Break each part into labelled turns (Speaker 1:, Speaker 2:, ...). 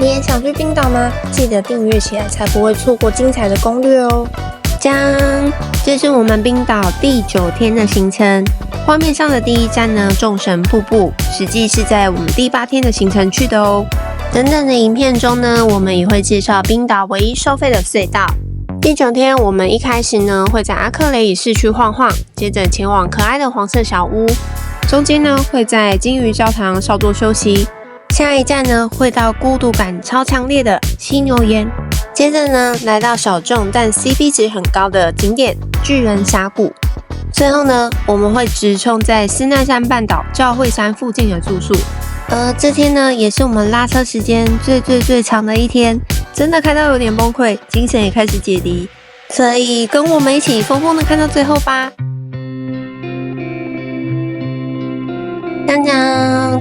Speaker 1: 你也想去冰岛吗？记得订阅起来，才不会错过精彩的攻略哦。这是我们冰岛第9天的行程。画面上的第一站呢，众神瀑布，实际是在我们第8天的行程去的哦。等等的影片中呢，我们也会介绍冰岛唯一收费的隧道。第9天，我们一开始呢会在阿克雷里市区晃晃，接着前往可爱的黄色小屋，中间呢会在金鱼教堂稍作休息。下一站呢会到孤独感超强烈的犀牛岩，接着呢来到小众但 CP 值很高的景点巨人峡谷。最后呢，我们会直冲在斯奈山半岛教会山附近的住宿。这天呢，也是我们拉车时间最长的一天，真的开到有点崩溃，精神也开始解离，所以跟我们一起疯疯的看到最后吧。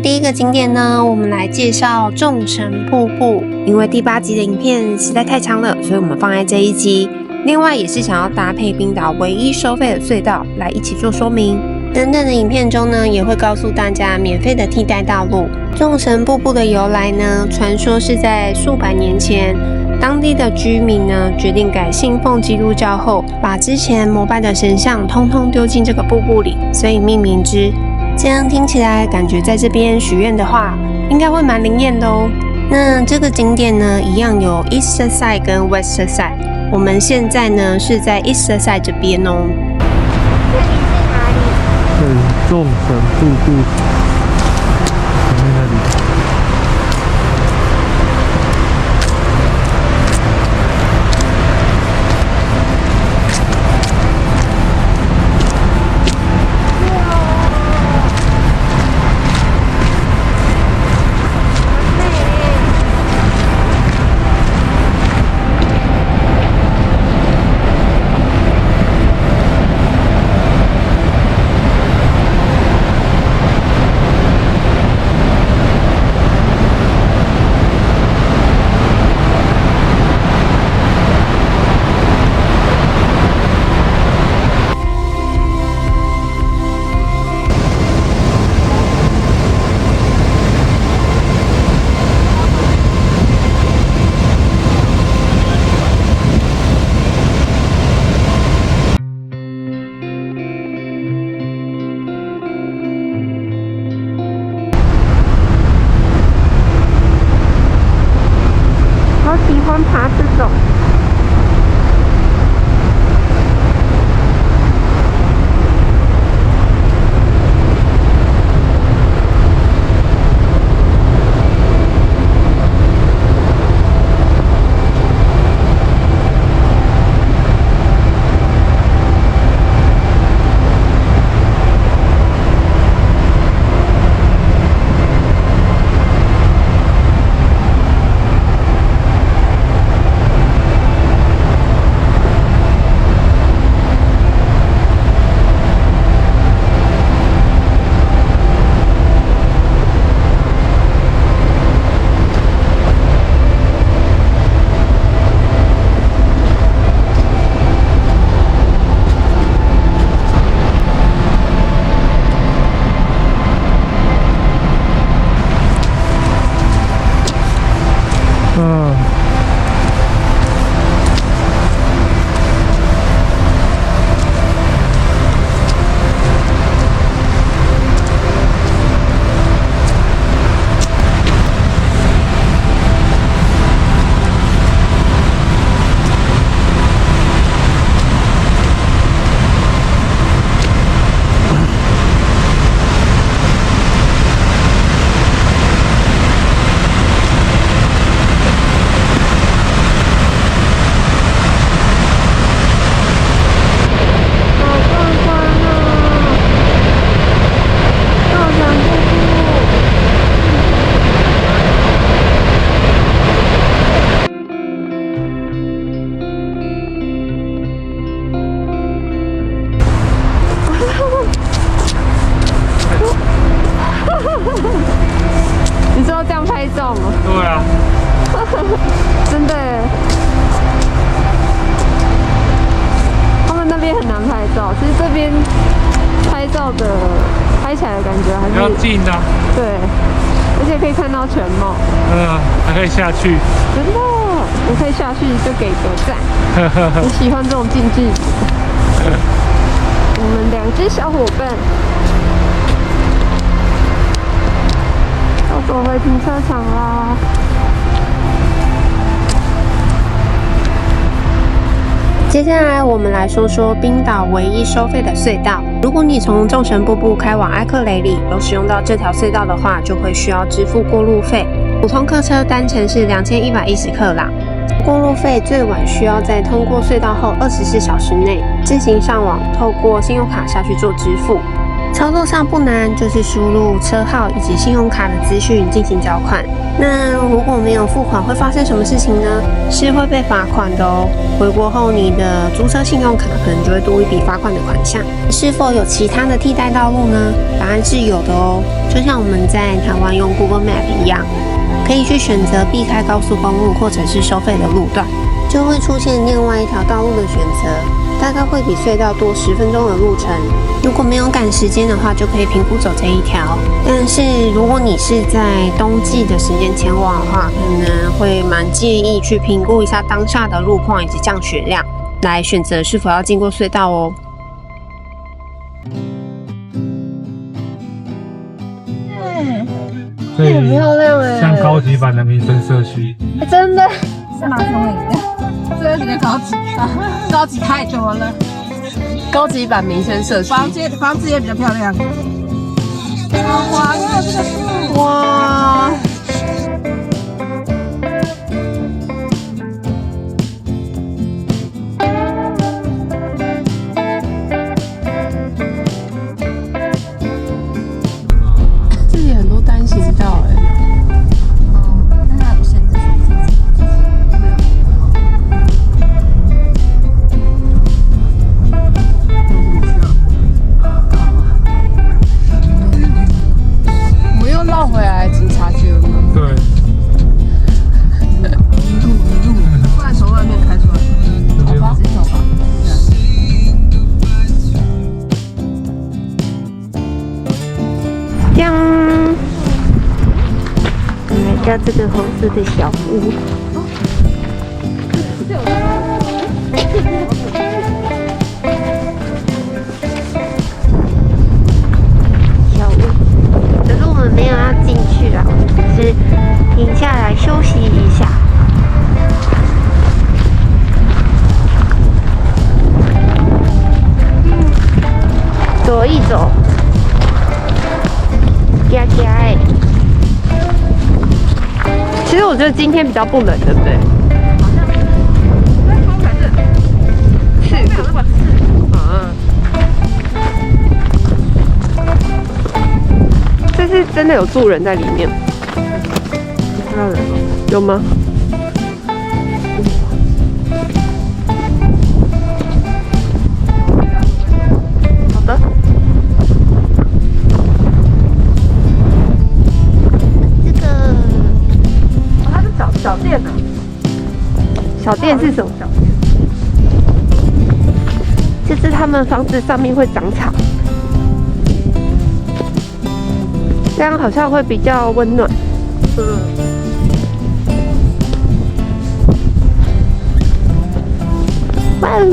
Speaker 1: 第一个景点呢，我们来介绍众神瀑布，因为第8集的影片实在太长了，所以我们放在这一集。另外也是想要搭配冰岛唯一收费的隧道来一起做说明。等等的影片中呢，也会告诉大家免费的替代道路。众神瀑布的由来呢，传说是在数百年前，当地的居民呢决定改信奉基督教后，把之前膜拜的神像通通丢进这个瀑布里，所以命名之。这样听起来感觉在这边许愿的话，应该会蛮灵验的哦。那这个景点呢，一样有 East Side 跟 West Side。我们现在呢是在 East Side 这边哦。
Speaker 2: 这里是哪里？
Speaker 3: 这里众神瀑布，前面那里。
Speaker 1: 喜欢爬这种。真的耶，他们那边很难拍照，其实这边拍照的拍起来的感觉还是
Speaker 3: 比较近的。
Speaker 1: 对，而且可以看到全貌。
Speaker 3: 还可以下去。
Speaker 1: 真的，我可以下去就给个赞。我喜欢这种近距离。我们2只小伙伴要走回停车场啦。接下来我们来说说冰岛唯一收费的隧道。如果你从众神瀑布开往埃克雷里，有使用到这条隧道的话，就会需要支付过路费。普通客车单程是2110克朗，过路费最晚需要在通过隧道后24小时内自行上网，透过信用卡下去做支付。操作上不难，就是输入车号以及信用卡的资讯进行缴款。那如果没有付款，会发生什么事情呢？是会被罚款的哦。回国后，你的租车信用卡可能就会多一笔罚款的款项。是否有其他的替代道路呢？答案是有的哦。就像我们在台湾用 Google Map 一样，可以去选择避开高速公路或者是收费的路段，就会出现另外一条道路的选择。大概会比隧道多10分钟的路程。如果没有赶时间的话，就可以评估走这一条。但是如果你是在冬季的时间前往的话，可能会蛮建议去评估一下当下的路况以及降雪量，来选择是否要经过隧道哦。
Speaker 3: 对，
Speaker 1: 很漂亮哎，
Speaker 3: 像高级版的民生社区。
Speaker 1: 真的
Speaker 2: 是蛮聪明的，这个比较高级，高级太多了。
Speaker 1: 高级版民生社区，
Speaker 2: 房子也比较漂亮。哇，你有这个树
Speaker 1: 哇！这里很多单行道哎。
Speaker 2: 那它有限制
Speaker 1: 我们又绕回来警察局了吗？
Speaker 3: 对。
Speaker 2: 不然从外面开出来。好吧，直接走吧。
Speaker 1: 锵！我们来到这个红色的小屋。小屋，可是我们没有要进去啦，我们只是停下来休息一下。走一走。加加哎，其实我觉得今天比较不冷，对不对？好像是，风才是刺，没有那么刺啊。这是真的有住人在里面，你看到人吗？有吗？好的。小店啊，小店是什么小店？就是他们房子上面会长草，这样好像会比较温暖。哇哦！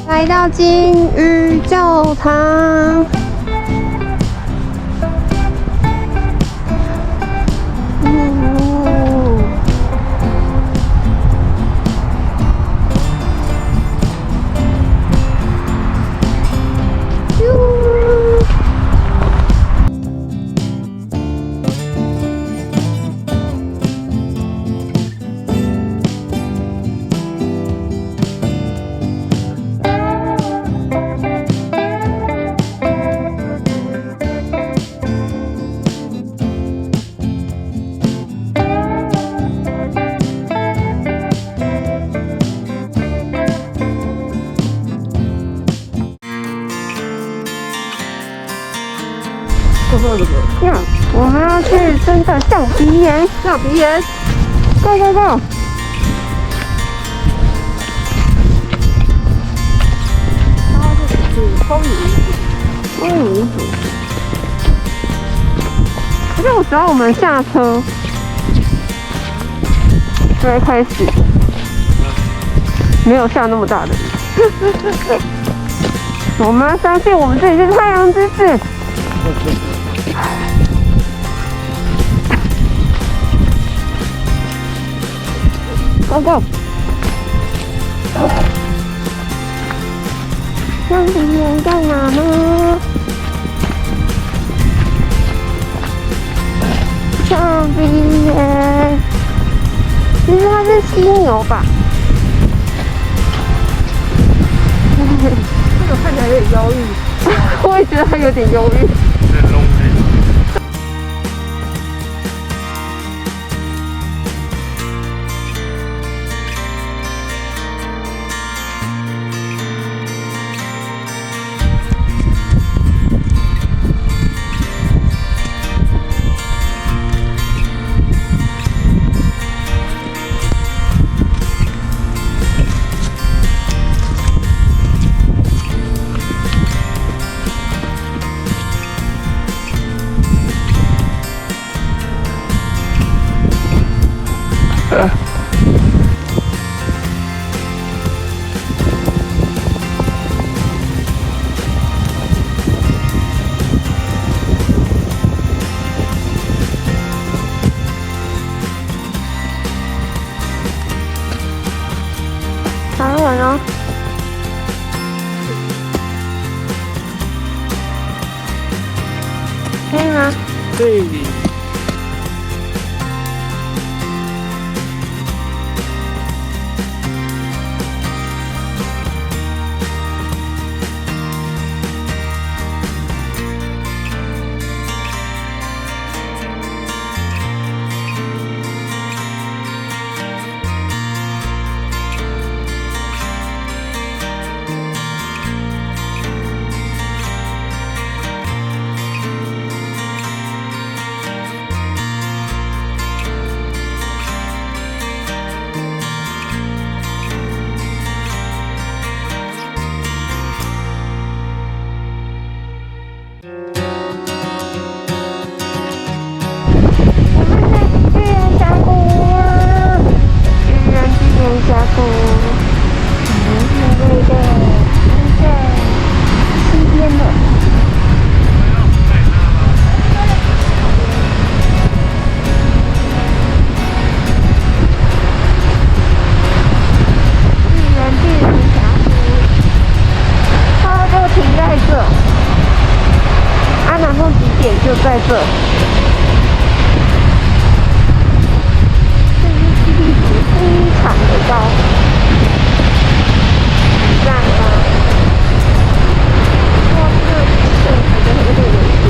Speaker 1: 来到金鱼教堂。我们要去真的象鼻岩，
Speaker 2: 象鼻岩，
Speaker 1: ，Go Go Go！
Speaker 2: 它是风雨无阻。
Speaker 1: 可是我只要我们下车，就会开始没有下那么大的雨。我们要相信我们自己是太阳之子。Go Go！ 象鼻岩在哪呢？象鼻岩，其实它是犀牛吧？
Speaker 2: 这个看起来有点忧郁。
Speaker 1: 我也觉得它有点忧郁。打完了。可以吗？
Speaker 3: 对。
Speaker 1: 就在这。这是基地值非常的高，很赞吧？哇，这感觉有点危险。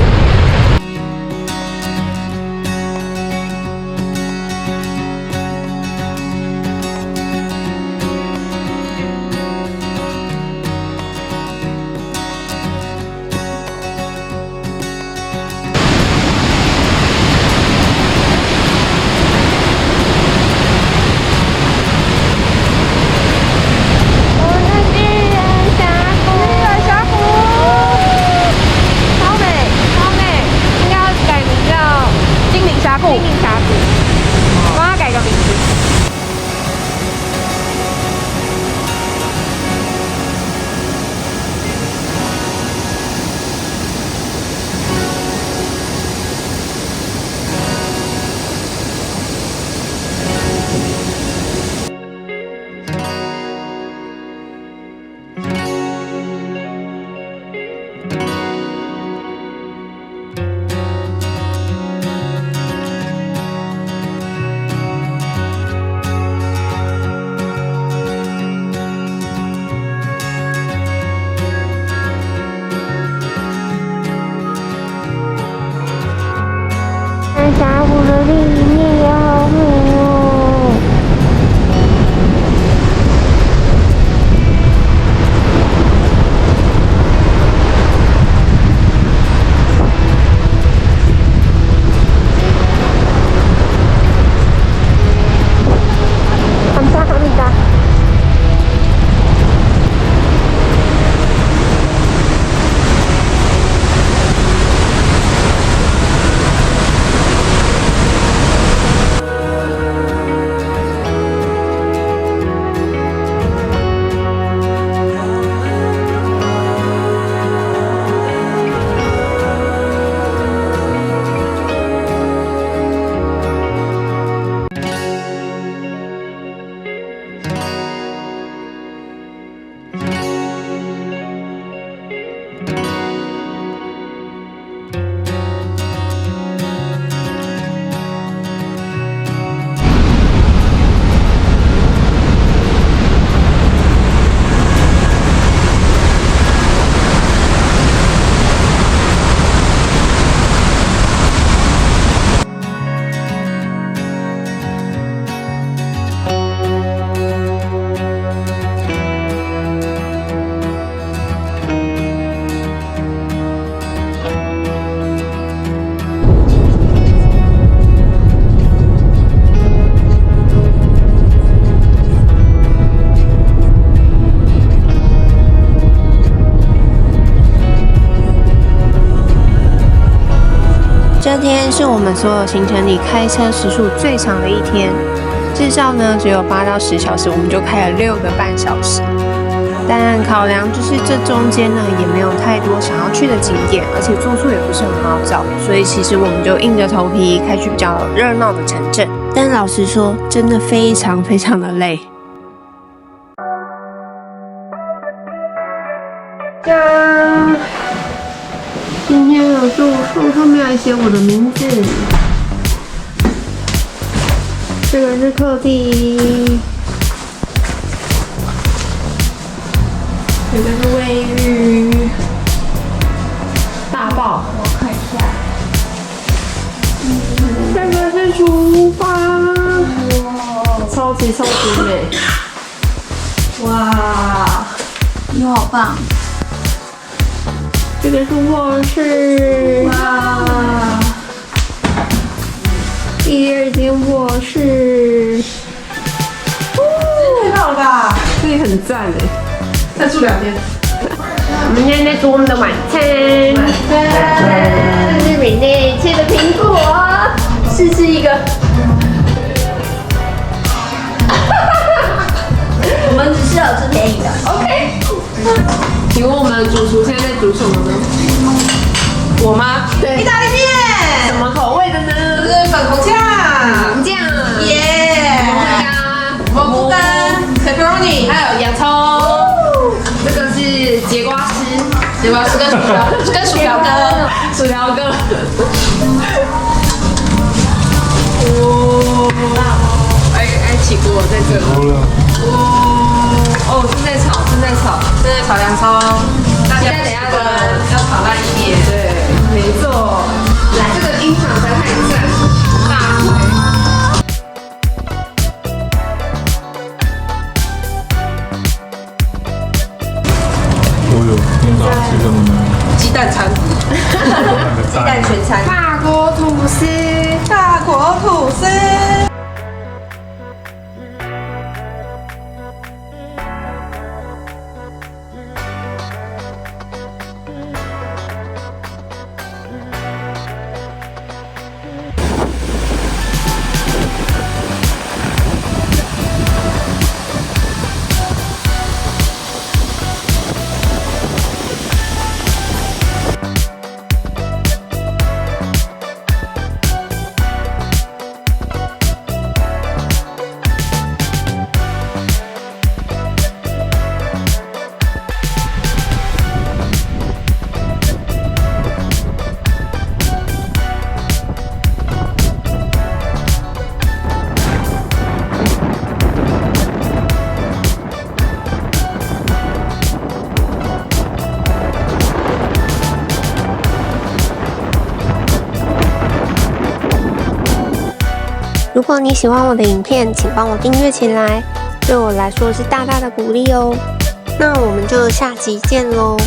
Speaker 1: 天是我们所有行程里开车时数最长的一天，至少呢只有8到10小时，我们就开了6个半小时。但考量就是这中间呢也没有太多想要去的景点，而且住宿也不是很好找，所以其实我们就硬着头皮开去比较热闹的城镇。但老实说，真的非常非常的累。今天有住宿，上面还写我的名字。这个是客厅，这个是卫浴，大爆。我看一下，这个是厨房，超级美。
Speaker 2: 哇，你好棒！
Speaker 1: 这个是卧室，
Speaker 2: 哇，
Speaker 1: 第2间卧室，
Speaker 2: 太棒了吧！
Speaker 1: 这里很赞哎。
Speaker 2: 再住2天。
Speaker 1: 我们现在在煮我们的晚餐，这是瑞内切的苹果，试一个。
Speaker 2: 我们只是有吃便宜的。
Speaker 1: OK。请问我们主厨现在在煮什么呢？我吗？对。
Speaker 2: 意大利面，
Speaker 1: 什么口味的呢？
Speaker 2: 这是粉红酱，
Speaker 1: 酱，
Speaker 2: 耶，蘑菇干 pepperoni，
Speaker 1: 还有洋葱。这个是节瓜丝
Speaker 2: 跟薯条哥。
Speaker 1: 哎，起锅在这里。哦，正在炒洋葱。
Speaker 2: 大家等一下要炒烂一点。
Speaker 1: 对，没错。这个音场实在太赞，大腿。
Speaker 3: 你哪吃什么呢？
Speaker 2: 鸡蛋餐，鸡蛋全餐，
Speaker 1: 法国吐司。
Speaker 2: 法国吐司。
Speaker 1: 如果你喜欢我的影片，请帮我订阅起来，对我来说是大大的鼓励哦。那我们就下集见喽。